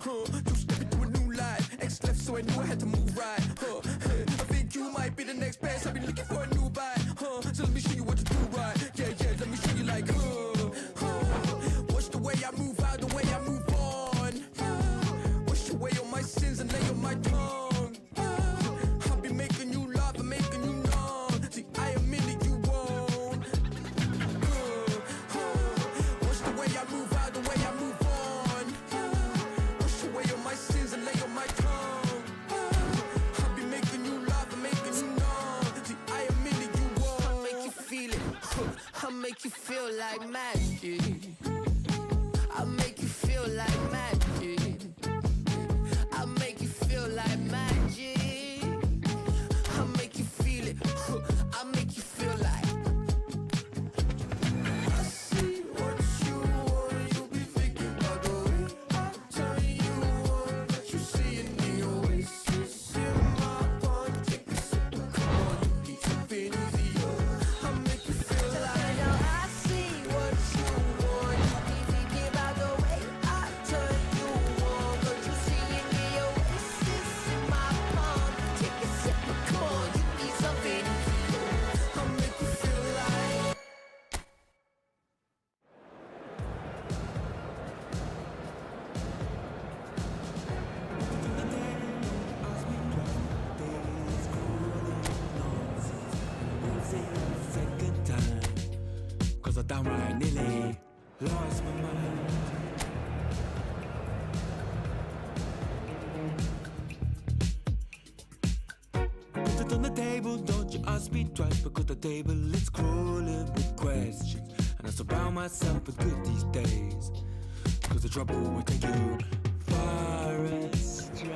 You step into a new life. X left, so I knew I had to move right. I think you might be the next best. I've been looking for a new bite. So let me show you what to do right. Yeah, let me show you like, watch the way I move out, the way I move on. Wash away all my sins and lay on my tongue. I'll be making you laugh and making you numb. See, I admit it, you won't. Watch the way I move out, the way I move on. Wash away all my sins and lay on my tongue. I'll be making you laugh and making you numb. See, I admit it, you won't. I'll make you feel it. I'll make you feel like magic. I'll make you feel like magic. I'll make you feel like magic. I'll make you feel it. I'll make you feel like. I see what you want. You'll be thinking about the way I turn you on. That you see in the oasis in my palm. Take a sip of come on, you need something easier. I'll make you feel like. I see what you want. You'll be thinking about the way I turn you on. That you see in the oasis in my palm. Take a sip of come on, you need something easier. I'll make you feel like. Second time, 'cause I downright nearly lost my mind. Put it on the table, don't you ask me twice, because the table is crawling with questions, and I surround myself with good these days, 'cause the trouble will take you far astray.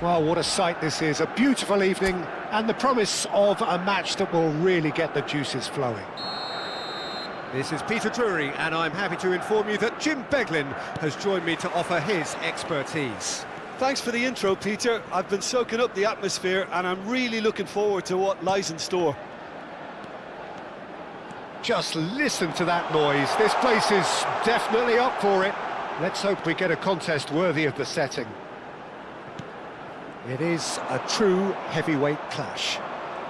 Well, what a sight this is. A beautiful evening and the promise of a match that will really get the juices flowing. This is Peter Drury, and I'm happy to inform you that Jim Beglin has joined me to offer his expertise. Thanks for the intro, Peter. I've been soaking up the atmosphere and I'm really looking forward to what lies in store. Just listen to that noise. This place is definitely up for it. Let's hope we get a contest worthy of the setting. It is a true heavyweight clash.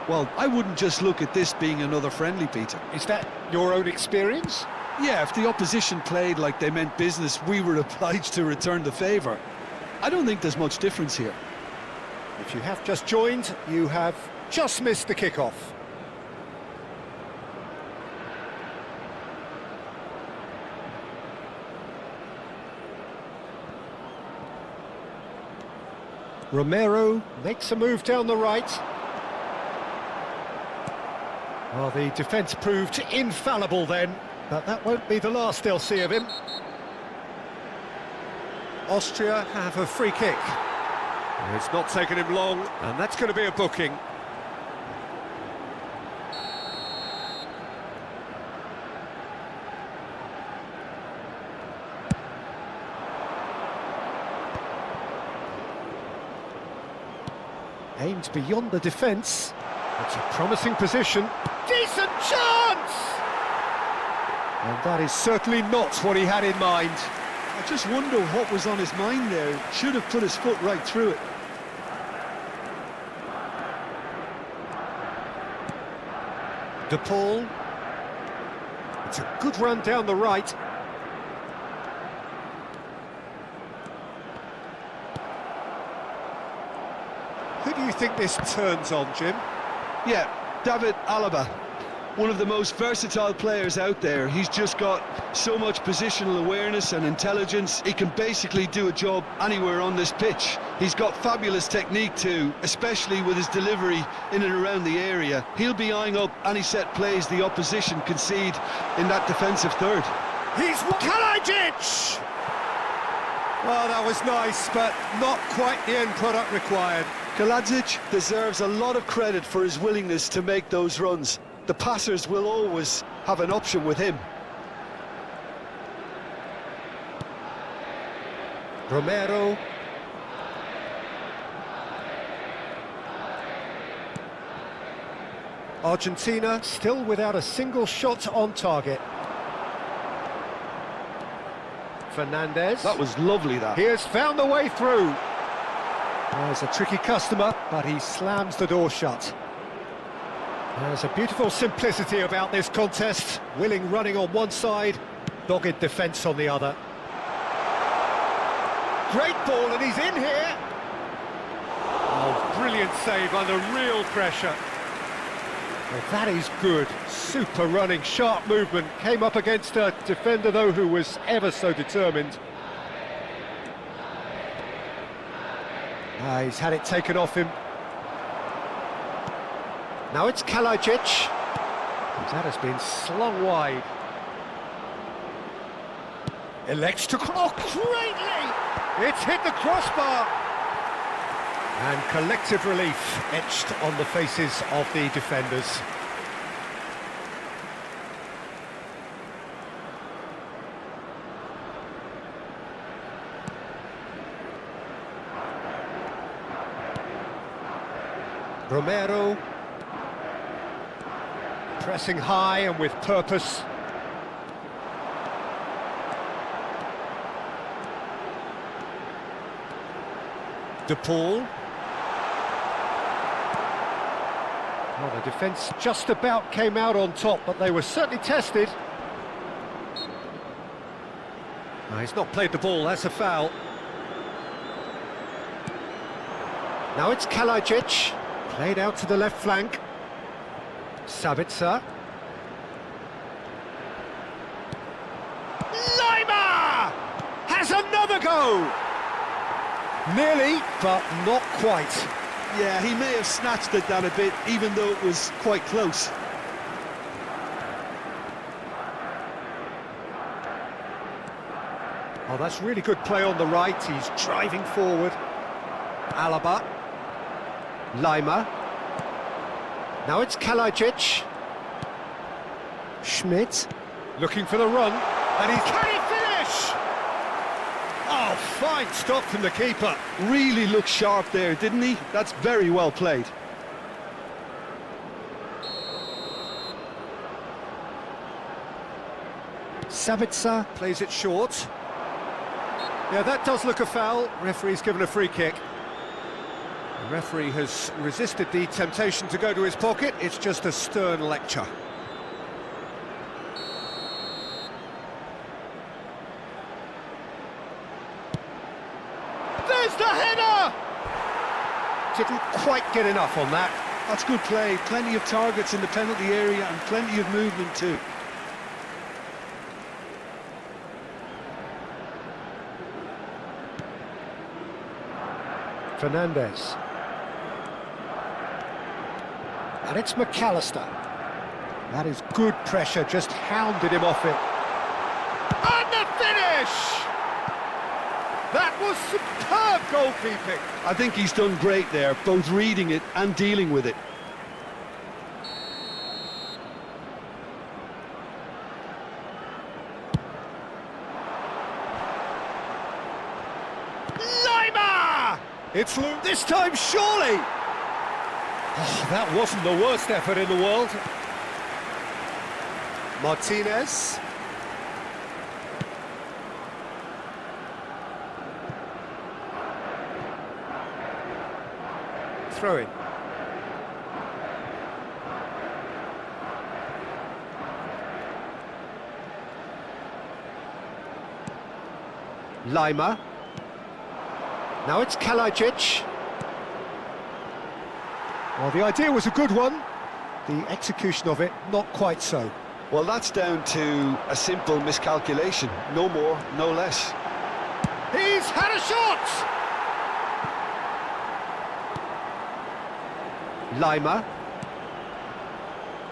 Well, I wouldn't just look at this being another friendly, Peter. Is that your own experience? Yeah, if the opposition played like they meant business, we were obliged to return the favour. I don't think there's much difference here. If you have just joined, you have just missed the kickoff. Romero makes a move down the right. Well, the defence proved infallible then, but that won't be the last they'll see of him. Austria have a free kick. It's not taken him long, and that's going to be a booking. Aimed beyond the defence. It's a promising position. Decent chance! And that is certainly not what he had in mind. I just wonder what was on his mind there. Should have put his foot right through it. De Paul. It's a good run down the right. Who do you think this turns on, Jim? Yeah, David Alaba. One of the most versatile players out there. He's just got so much positional awareness and intelligence. He can basically do a job anywhere on this pitch. He's got fabulous technique too, especially with his delivery in and around the area. He'll be eyeing up any set plays the opposition concede in that defensive third. He's Kalajic! Well, that was nice, but not quite the end product required. Kalajic deserves a lot of credit for his willingness to make those runs. The passers will always have an option with him. Romero. Argentina still without a single shot on target. Fernandez. That was lovely, that. He has found the way through. There's a tricky customer, but he slams the door shut. There's a beautiful simplicity about this contest. Willing running on one side, dogged defence on the other. Great ball, and he's in here. Oh, brilliant save under real pressure. Well, that is good. Super running, sharp movement. Came up against a defender, though, who was ever so determined. He's had it taken off him. Now it's Kalajic. That has been slung wide. Elects to... Oh, greatly! It's hit the crossbar! And collective relief etched on the faces of the defenders. Romero. Pressing high and with purpose. De Paul. Well, the defence just about came out on top, but they were certainly tested. No, he's not played the ball, that's a foul. Now it's Kalajic, played out to the left flank. Sabitzer. Lima has another go! Nearly, but not quite. Yeah, he may have snatched at that a bit, even though it was quite close. Oh, that's really good play on the right. He's driving forward. Alaba. Lima. Now it's Kalajic. Schmidt. Looking for the run. And he can he finish? Oh, fine stop from the keeper. Really looked sharp there, didn't he? That's very well played. Sabitzer plays it short. Yeah, that does look a foul. Referee's given a free kick. The referee has resisted the temptation to go to his pocket. It's just a stern lecture. There's the header! Didn't quite get enough on that. That's good play. Plenty of targets in the penalty area and plenty of movement too. Fernandez. And it's McAllister. That is good pressure, just hounded him off it. And the finish! That was superb goalkeeping. I think he's done great there, both reading it and dealing with it. Lima! It's loose this time, surely! Oh, that wasn't the worst effort in the world. Martinez. Throw in. Lima. Now it's Kalajic. Well, the idea was a good one. The execution of it, not quite so. Well, that's down to a simple miscalculation. No more, no less. He's had a shot! Lima.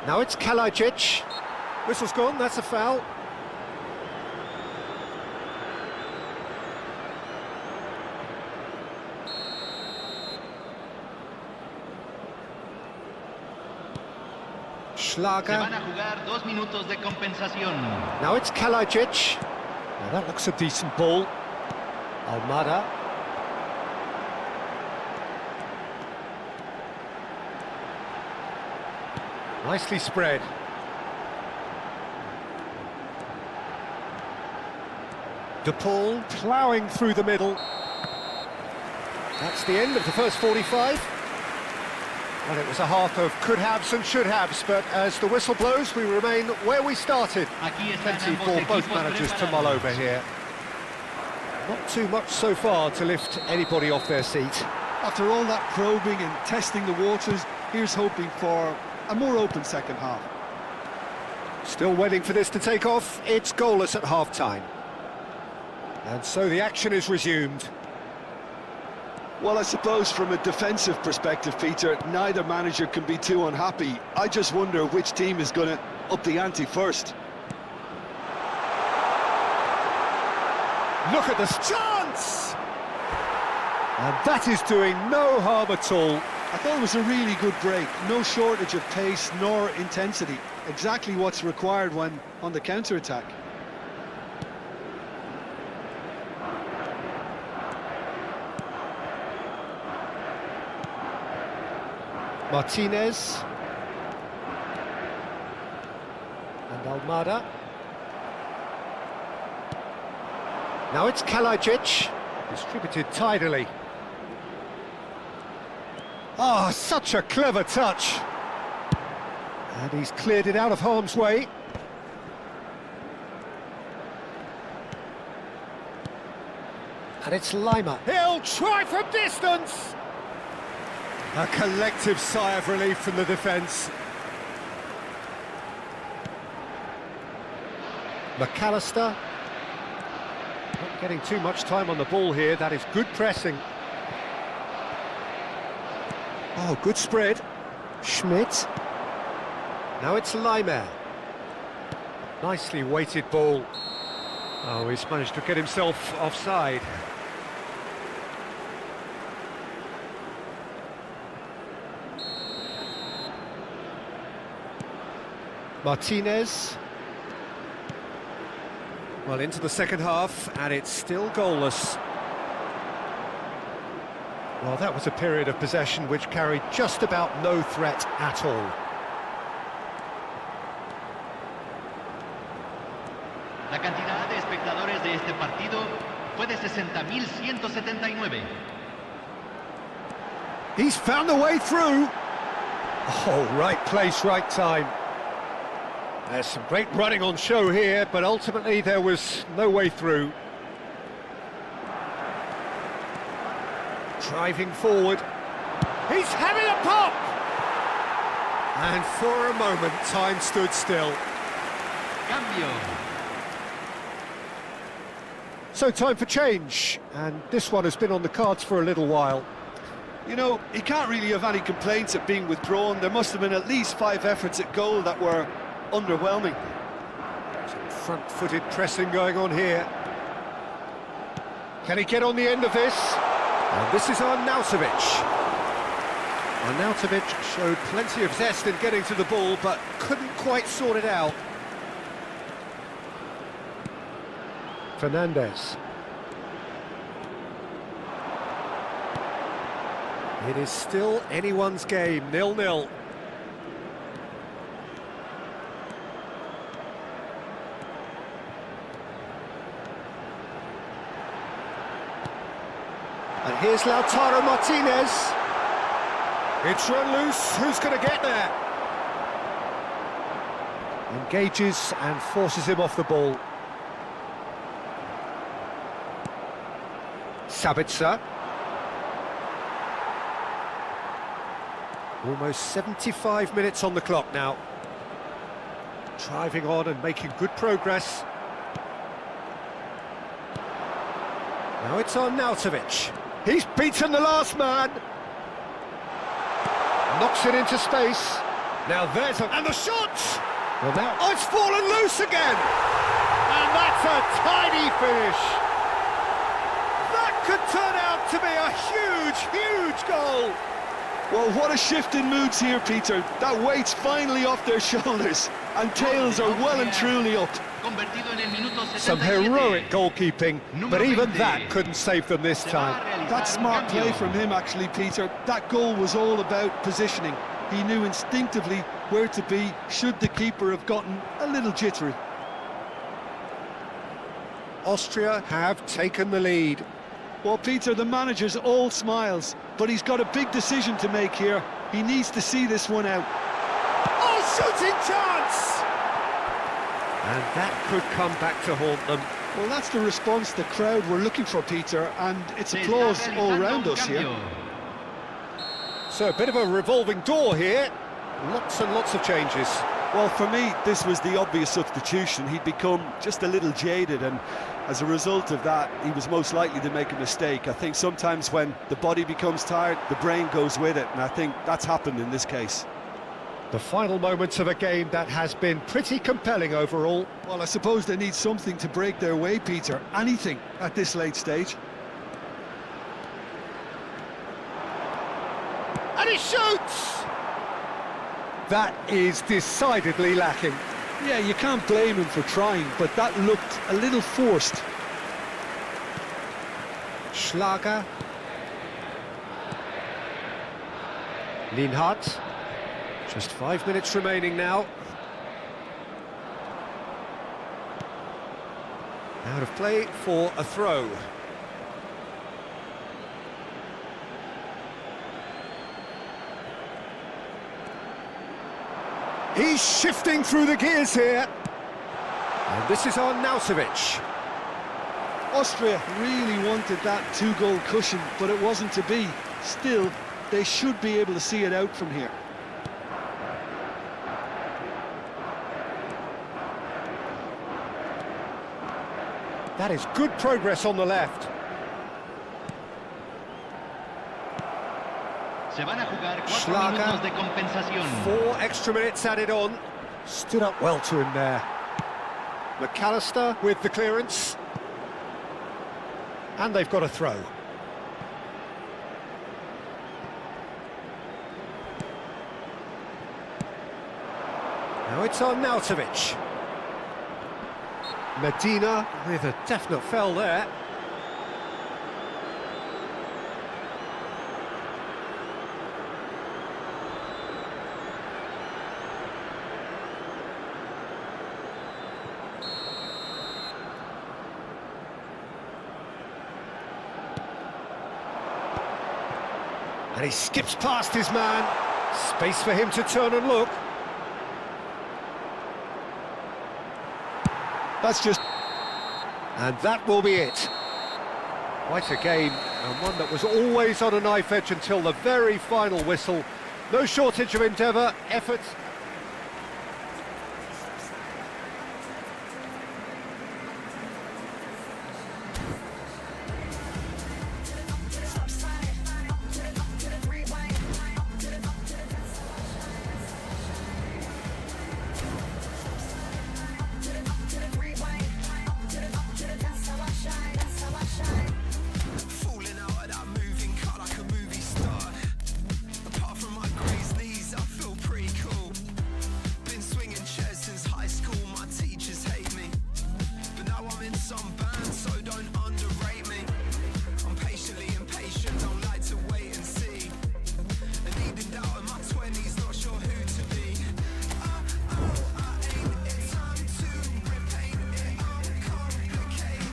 Now it's Kalajic. Whistle's gone, that's a foul. Schlager. Se van a jugar 2 minutos de compensación. Now it's Kalajic. Now that looks a decent ball. Almada. Nicely spread. De Paul ploughing through the middle. That's the end of the first 45. And it was a half of could-haves and should-haves, but as the whistle blows, we remain where we started. Plenty for both managers to mull over here. Not too much so far to lift anybody off their seat. After all that probing and testing the waters, here's hoping for a more open second half. Still waiting for this to take off. It's goalless at half-time. And so the action is resumed. Well, I suppose from a defensive perspective, Peter, neither manager can be too unhappy. I just wonder which team is going to up the ante first. Look at this chance! And that is doing no harm at all. I thought it was a really good break. No shortage of pace nor intensity. Exactly what's required when on the counter-attack. Martinez. And Almada. Now it's Kalajic, distributed tidily. Ah, such a clever touch. And he's cleared it out of harm's way. And it's Lima. He'll try from distance. A collective sigh of relief from the defence. McAllister. Not getting too much time on the ball here. That is good pressing. Oh, good spread. Schmidt. Now it's Lima. Nicely weighted ball. Oh, he's managed to get himself offside. Martinez. Well, into the second half, and it's still goalless. Well, that was a period of possession which carried just about no threat at all. La cantidad de espectadores de este partido fue de 60.179. He's found the way through. Oh, right place, right time. There's some great running on show here, but ultimately there was no way through. Driving forward. He's having a pop! And for a moment, time stood still. Cambio. So time for change, and this one has been on the cards for a little while. You know, he can't really have any complaints at being withdrawn. There must have been at least 5 efforts at goal that were underwhelming. Some front-footed pressing going on here. Can he get on the end of this? And this is Arnautovic. Arnautovic showed plenty of zest in getting to the ball, but couldn't quite sort it out. Fernandez. It is still anyone's game, 0-0. And here's Lautaro Martinez. It's run loose, who's going to get there? Engages and forces him off the ball. Sabitzer. Almost 75 minutes on the clock now. Driving on and making good progress. Now it's Arnautovic. He's beaten the last man. Knocks it into space. Now there's a... And the shot! Well, now... Oh, it's fallen loose again! And that's a tiny finish. That could turn out to be a huge, huge goal. Well, what a shift in moods here, Peter. That weight's finally off their shoulders, and tails are well and truly up. Some heroic goalkeeping, but even that couldn't save them this time. That's smart play from him, actually, Peter. That goal was all about positioning. He knew instinctively where to be should the keeper have gotten a little jittery. Austria have taken the lead. Well, Peter, the manager's all smiles, but he's got a big decision to make here. He needs to see this one out. Oh, shooting chance! And that could come back to haunt them. Well, that's the response the crowd were looking for, Peter, and it's applause all round us here. So a bit of a revolving door here. Lots and lots of changes. Well, for me, this was the obvious substitution. He'd become just a little jaded, and as a result of that, he was most likely to make a mistake. I think sometimes when the body becomes tired, the brain goes with it, and I think that's happened in this case. The final moments of a game that has been pretty compelling overall. Well, I suppose they need something to break their way, Peter. Anything at this late stage. And he shoots! That is decidedly lacking. Yeah, you can't blame him for trying, but that looked a little forced. Schlager. Lienhardt. Just 5 minutes remaining now. Out of play for a throw. He's shifting through the gears here. And this is on Nausevic. Austria really wanted that two-goal cushion, but it wasn't to be. Still, they should be able to see it out from here. That is good progress on the left. Se van a jugar 4 Schlager. minutos de compensación. 4 extra minutes added on. Stood up well to him there. McAllister with the clearance. And they've got a throw. Now it's on Nausevic. Medina with a definite foul there. And he skips past his man. Space for him to turn and look. That's just... And that will be it. Quite a game, and one that was always on a knife edge until the very final whistle. No shortage of endeavour, effort